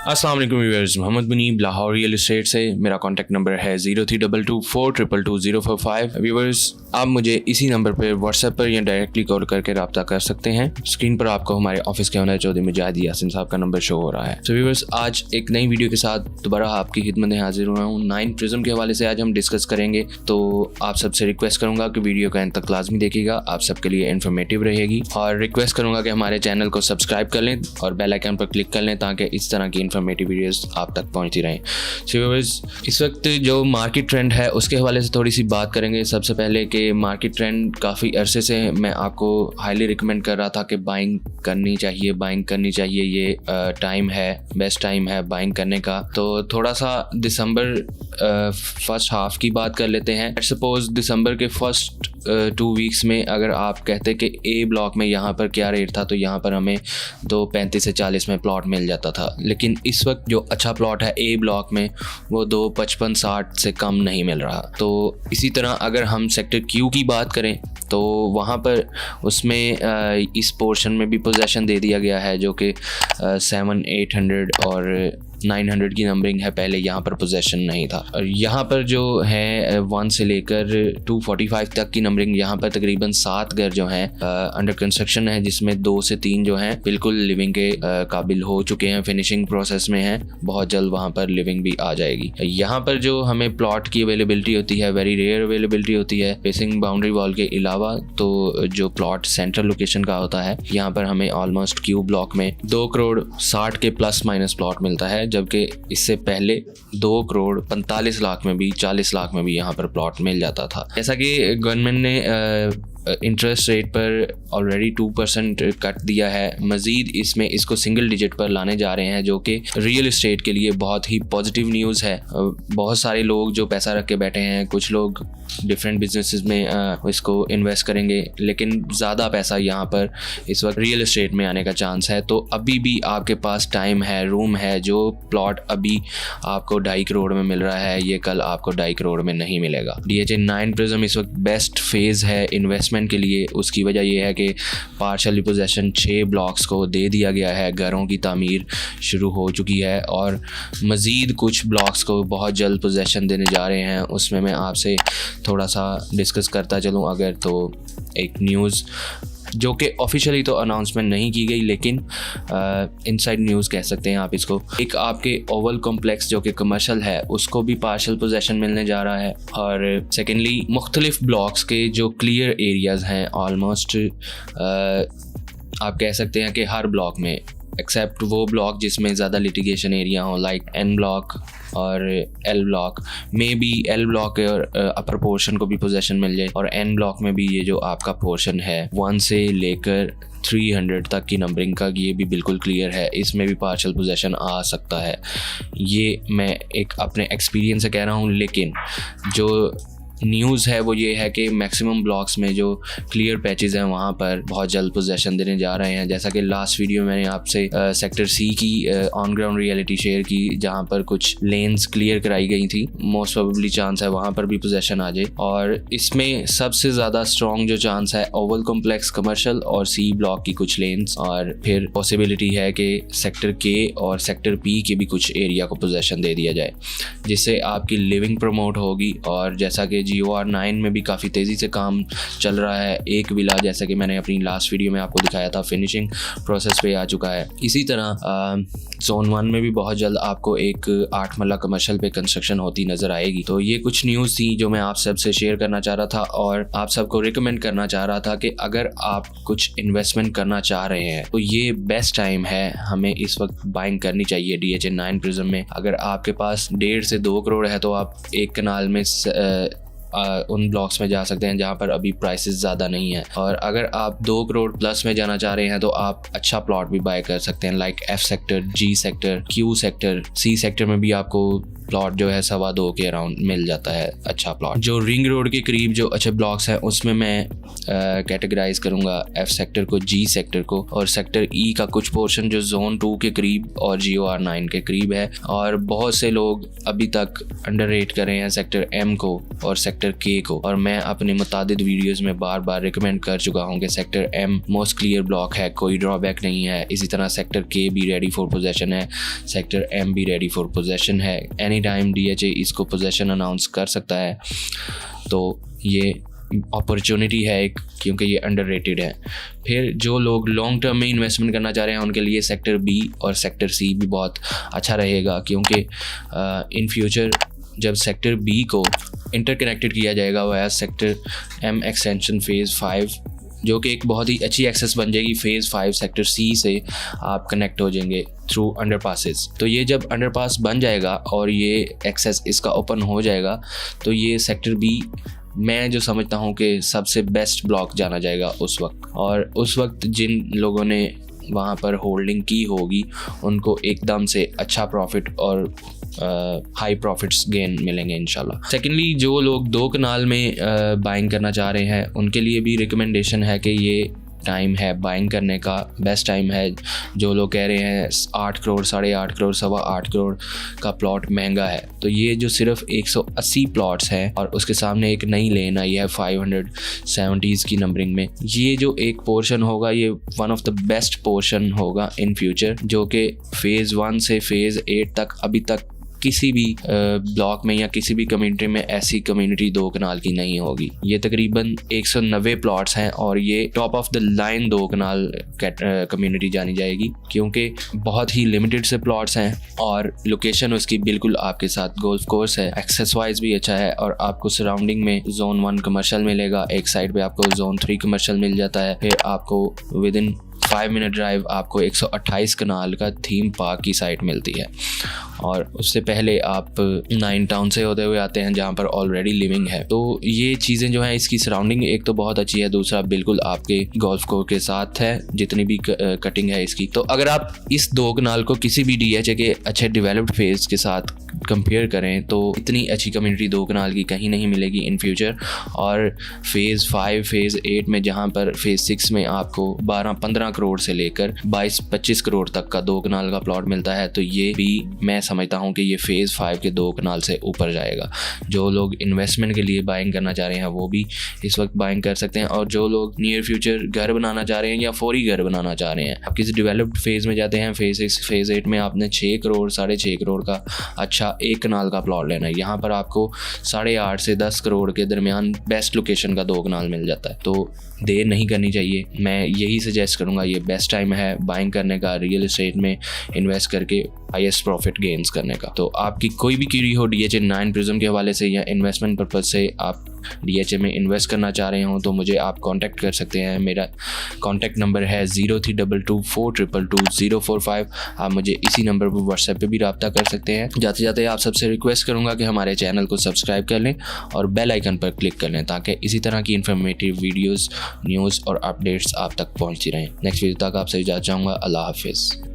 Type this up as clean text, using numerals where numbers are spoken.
अस्सलाम वालेकुम viewers, Mohammad Munib Lahore real estate से। मेरा कॉन्टैक्ट नंबर है 032242222045। व्यूअर्स, आप मुझे इसी नंबर पर व्हाट्सएप पर या डायरेक्टली कॉल करके रब्ता कर सकते हैं। स्क्रीन पर आपको हमारे ऑफिस के ओनर चौधरी मुजाहिद यासिन साहब का नंबर शो हो रहा है। तो व्यूअर्स, आज एक नई वीडियो के साथ दोबारा आपकी खिदमत में हाजिर हुआ हूँ। 9 प्रिज्म के हवाले से आज हम डिस्कस करेंगे, तो आप सबसे रिक्वेस्ट करूँगा कि वीडियो का अंत तक लाजमी देखिएगा, आप सबके लिए इन्फॉर्मेटिव रहेगी। और रिक्वेस्ट करूँगा कि हमारे चैनल को सब्सक्राइब कर लें और बेल आइकन पर क्लिक कर लें ताकि इस तरह की इन्फॉर्मेटिव वीडियोस आप तक पहुंचती रहें। सो व्यूअर्स, इस वक्त जो मार्केट ट्रेंड है उसके हवाले से थोड़ी सी बात करेंगे। सबसे पहले कि मार्केट ट्रेंड काफ़ी अरसे से मैं आपको हाईली रिकमेंड कर रहा था कि बाइंग करनी चाहिए, ये टाइम है, बेस्ट टाइम है बाइंग करने का। तो थोड़ा सा दिसंबर फर्स्ट हाफ की बात कर लेते हैं। सपोज दिसंबर के फर्स्ट 2 वीक्स में अगर आप कहते कि ए ब्लॉक में यहाँ पर क्या रेट था, तो यहाँ पर हमें 2.35 से 40 में प्लॉट मिल जाता था। लेकिन इस वक्त जो अच्छा प्लॉट है ए ब्लॉक में वो 2.55-60 से कम नहीं मिल रहा। तो इसी तरह अगर हम सेक्टर क्यू की बात करें तो वहाँ पर उसमें इस पोर्शन में भी पोजेसन दे दिया गया है, जो कि 700-800 और 900 की नंबरिंग है। पहले यहाँ पर पोजेसन नहीं था। और यहाँ पर जो है 1 से लेकर 245 तक की नंबरिंग, यहाँ पर तकरीबन 7 घर जो हैं अंडर कंस्ट्रक्शन है, जिसमें 2 से 3 जो हैं बिल्कुल लिविंग के काबिल हो चुके हैं, फिनिशिंग प्रोसेस में हैं। बहुत जल्द वहाँ पर लिविंग भी आ जाएगी। यहाँ पर जो हमें प्लॉट की अवेलेबिलिटी होती है, वेरी रेयर अवेलेबिलिटी होती है फेसिंग बाउंड्री वॉल के अलावा। तो जो प्लॉट सेंट्रल लोकेशन का होता है, यहाँ पर हमें ऑलमोस्ट क्यू ब्लॉक में 2 करोड़ 60 के प्लस माइनस प्लॉट मिलता है, जबकि इससे पहले 2 करोड़ 45 लाख में भी, 40 लाख में भी यहाँ पर प्लॉट मिल जाता था। जैसा कि गवर्नमेंट ने इंटरेस्ट रेट पर ऑलरेडी 2% कट दिया है, मज़ीद इसमें इसको सिंगल डिजिट पर लाने जा रहे हैं, जो कि रियल एस्टेट के लिए बहुत ही पॉजिटिव न्यूज़ है। बहुत सारे लोग जो पैसा रख के बैठे हैं, कुछ लोग डिफरेंट बिजनेसेस में इसको इन्वेस्ट करेंगे, लेकिन ज़्यादा पैसा यहाँ पर इस वक्त रियल एस्टेट में आने का चांस है। तो अभी भी आपके पास टाइम है, रूम है। जो प्लॉट अभी आपको 2.5 करोड़ में मिल रहा है, ये कल आपको 2.5 करोड़ में नहीं मिलेगा। DHA 9 प्रिज्म इस वक्त बेस्ट फेज़ है इन्वेस्टमेंट के लिए। उसकी वजह यह है कि पार्शल पोजेसन 6 ब्लॉक्स को दे दिया गया है, घरों की तामीर शुरू हो चुकी है और मज़ीद कुछ ब्लॉक्स को बहुत जल्द पोजेसन देने जा रहे हैं। उसमें मैं आपसे थोड़ा सा डिस्कस करता चलूँ अगर, तो एक न्यूज़ जो कि ऑफिशियली तो अनाउंसमेंट नहीं की गई, लेकिन इनसाइड न्यूज़ कह सकते हैं आप इसको। एक आपके ओवल कॉम्प्लेक्स जो कि कमर्शियल है, उसको भी पार्शल पोजेसन मिलने जा रहा है। और सेकेंडली मुख्तलिफ ब्लॉक्स के जो क्लियर एरियाज़ हैं, ऑलमोस्ट आप कह सकते हैं कि हर ब्लॉक में, एक्सेप्ट वो ब्लॉक जिसमें ज़्यादा लिटिगेशन एरिया हो, लाइक N ब्लॉक और L ब्लॉक में भी, L ब्लॉक और अपर पोर्शन को भी पोजेसन मिल जाए, और N ब्लॉक में भी ये जो आपका पोर्शन है 1 से लेकर 300 तक की नंबरिंग का, ये भी बिल्कुल क्लियर है। इसमें भी पार्शल पोजेसन आ सकता है। ये मैं एक अपने एक्सपीरियंस से कह रहा हूँ, लेकिन जो न्यूज़ है वो ये है कि मैक्सिमम ब्लॉक्स में जो क्लियर पैचेस हैं वहाँ पर बहुत जल्द पोजेसन देने जा रहे हैं। जैसा कि लास्ट वीडियो में मैंने आपसे सेक्टर C की ऑन ग्राउंड रियलिटी शेयर की, जहाँ पर कुछ लेन्स क्लियर कराई गई थी। मोस्ट प्रोबेबली चांस है वहाँ पर भी पोजेसन आ जाए। और इसमें सबसे ज़्यादा स्ट्रॉन्ग जो चांस है ओवल कॉम्प्लेक्स कमर्शियल और C ब्लॉक की कुछ लेन्स, और फिर पॉसिबिलिटी है कि सेक्टर K और सेक्टर P के भी कुछ एरिया को पोजेसन दे दिया जाए, जिससे आपकी लिविंग प्रमोट होगी। और जैसा कि GOR 9 में भी काफ़ी तेज़ी से काम चल रहा है। एक विला, जैसा कि मैंने अपनी लास्ट वीडियो में आपको दिखाया था, फिनिशिंग प्रोसेस पे आ चुका है। इसी तरह जोन 1 में भी बहुत जल्द आपको एक 8 मरला कमर्शियल पे कंस्ट्रक्शन होती नज़र आएगी। तो ये कुछ न्यूज़ थी जो मैं आप सबसे शेयर करना चाह रहा था और आप सबको रिकमेंड करना चाह रहा था कि अगर आप कुछ इन्वेस्टमेंट करना चाह रहे हैं तो ये बेस्ट टाइम है, हमें इस वक्त बाइंग करनी चाहिए DHA 9 प्रिज्म में। अगर आपके पास 1.5 से 2 करोड़ है तो आप एक कनाल में उन ब्लॉक्स में जा सकते हैं जहाँ पर अभी प्राइसेस ज़्यादा नहीं है। और अगर आप 2 करोड़ प्लस में जाना चाह रहे हैं तो आप अच्छा प्लॉट भी बाय कर सकते हैं, like F sector, G sector, Q sector, C sector में भी आपको प्लॉट जो है 2.25 के अराउंड मिल जाता है अच्छा प्लॉट। जो रिंग रोड के करीब जो अच्छे ब्लॉक्स हैं उसमें मैं कैटेगराइज करूँगा F सेक्टर को, G सेक्टर को और सेक्टर E का कुछ पोर्शन जो जोन 2 के करीब और GOR 9 के करीब है। और बहुत से लोग अभी तक अंडररेट कर रहे हैं सेक्टर M को और सेक्टर K को, और मैं अपने मुतादिद वीडियोस में बार बार रिकमेंड कर चुका हूँ कि sector M most clear block है, कोई ड्रॉबैक नहीं है। इसी तरह सेक्टर K भी रेडी फॉर पोजेशन है, सेक्टर M भी रेडी फॉर पोजेशन है। एनी टाइम DHA इसको पोजेशन अनाउंस कर सकता है, तो ये अपॉर्चुनिटी है एक, क्योंकि ये अंडररेटेड है। फिर जो लोग लॉन्ग टर्म में इन्वेस्टमेंट करना चाह रहे हैं उनके लिए सेक्टर B और सेक्टर C भी बहुत अच्छा रहेगा, क्योंकि इन फ्यूचर जब सेक्टर B को इंटरकनेक्टेड किया जाएगा via sector M extension phase 5, जो कि एक बहुत ही अच्छी एक्सेस बन जाएगी फेज़ 5 सेक्टर C से आप कनेक्ट हो जाएंगे थ्रू अंडरपासेस। तो ये जब अंडरपास बन जाएगा और ये एक्सेस इसका ओपन हो जाएगा तो ये सेक्टर B मैं जो समझता हूँ कि सबसे बेस्ट ब्लॉक जाना जाएगा उस वक्त। और उस वक्त जिन लोगों ने वहाँ पर होल्डिंग की होगी उनको एकदम से अच्छा प्रॉफिट और हाई प्रॉफिट्स गेन मिलेंगे इंशाल्लाह। सेकेंडली, जो लोग 2 कनाल में बाइंग करना चाह रहे हैं उनके लिए भी रिकमेंडेशन है कि ये टाइम है बाइंग करने का, बेस्ट टाइम है। जो लोग कह रहे हैं 8 करोड़, 8.5 करोड़, 8.25 करोड़ का प्लॉट महंगा है, तो ये जो सिर्फ 180 प्लॉट्स हैं और उसके सामने एक नई लेन आई है 570s की नंबरिंग में, ये जो एक पोर्शन होगा ये one of the best portion होगा इन फ्यूचर, जो कि फेज़ 1 से फेज़ 8 तक अभी तक किसी भी ब्लॉक में या किसी भी कम्युनिटी में ऐसी कम्युनिटी 2 कनाल की नहीं होगी। ये तकरीबन 190 प्लॉट्स हैं और ये top of the line 2 kanal community जानी जाएगी, क्योंकि बहुत ही लिमिटेड से प्लॉट्स हैं और लोकेशन उसकी बिल्कुल आपके साथ गोल्फ कोर्स है, एक्सेस वाइज भी अच्छा है और आपको सराउंडिंग में जोन 1 कमर्शियल मिलेगा, एक साइड पे आपको जोन 3 कमर्शियल मिल जाता है, फिर आपको विद इन 5 मिनट ड्राइव आपको 128 कनाल का थीम पार्क की साइट मिलती है। और उससे पहले आप 9 टाउन से होते हुए आते हैं जहाँ पर ऑलरेडी लिविंग है। तो ये चीज़ें जो हैं, इसकी सराउंडिंग एक तो बहुत अच्छी है, दूसरा बिल्कुल आपके गोल्फ कोर्स के साथ है जितनी भी कटिंग है इसकी। तो अगर आप इस 2 कनाल को किसी भी DHA के अच्छे डेवलप्ड फेज़ के साथ कंपेयर करें तो इतनी अच्छी कम्युनिटी 2 कनाल की कहीं नहीं मिलेगी इन फ्यूचर। और फेज़ 5 फेज़ 8 में जहाँ पर फेज़ 6 में आपको 12-15 करोड़ से लेकर 22-25 करोड़ तक का 2 कनाल का प्लॉट मिलता है, तो ये भी मैं समझता हूँ कि ये फेज़ 5 के 2 कनाल से ऊपर जाएगा। जो लोग इन्वेस्टमेंट के लिए बाइंग करना चाह रहे हैं वो भी इस वक्त बाइंग कर सकते हैं, और जो लोग नियर फ्यूचर घर बनाना चाह रहे हैं या फौरी घर बनाना चाह रहे हैं, आप किसी डेवलप्ड फेज़ में जाते हैं, फेज़ 6 फेज़ 8 में आपने 6 करोड़ 6.5 करोड़ का अच्छा 1 कनाल का प्लॉट लेना है, यहाँ पर आपको 8.5 से 10 करोड़ के दरमियान बेस्ट लोकेशन का 2 कनाल मिल जाता है। तो देर नहीं करनी चाहिए, मैं यही सजेस्ट करूँगा, ये बेस्ट टाइम है बाइंग करने का, रियल एस्टेट में इन्वेस्ट करके हाईएस्ट प्रॉफिट गेन्स करने का। तो आपकी कोई भी क्वेरी हो DHA 9 प्रिज्म के हवाले से या इन्वेस्टमेंट पर्पज़ से आप DHA में इन्वेस्ट करना चाह रहे हो तो मुझे आप कांटेक्ट कर सकते हैं। मेरा कांटेक्ट नंबर है 0322422045। आप मुझे इसी नंबर पर व्हाट्सएप पे भी रब्ता कर सकते हैं। जाते जाते आप सबसे रिक्वेस्ट करूँगा कि हमारे चैनल को सब्सक्राइब कर लें और बेल आइकन पर क्लिक कर लें ताकि इसी तरह की इन्फॉर्मेटिव वीडियोज़, न्यूज़ और अपडेट्स आप तक पहुँचती रहें। नेक्स्ट वीडियो तक आपसे इजाज़त चाहूँगा। अल्लाह हाफिज़।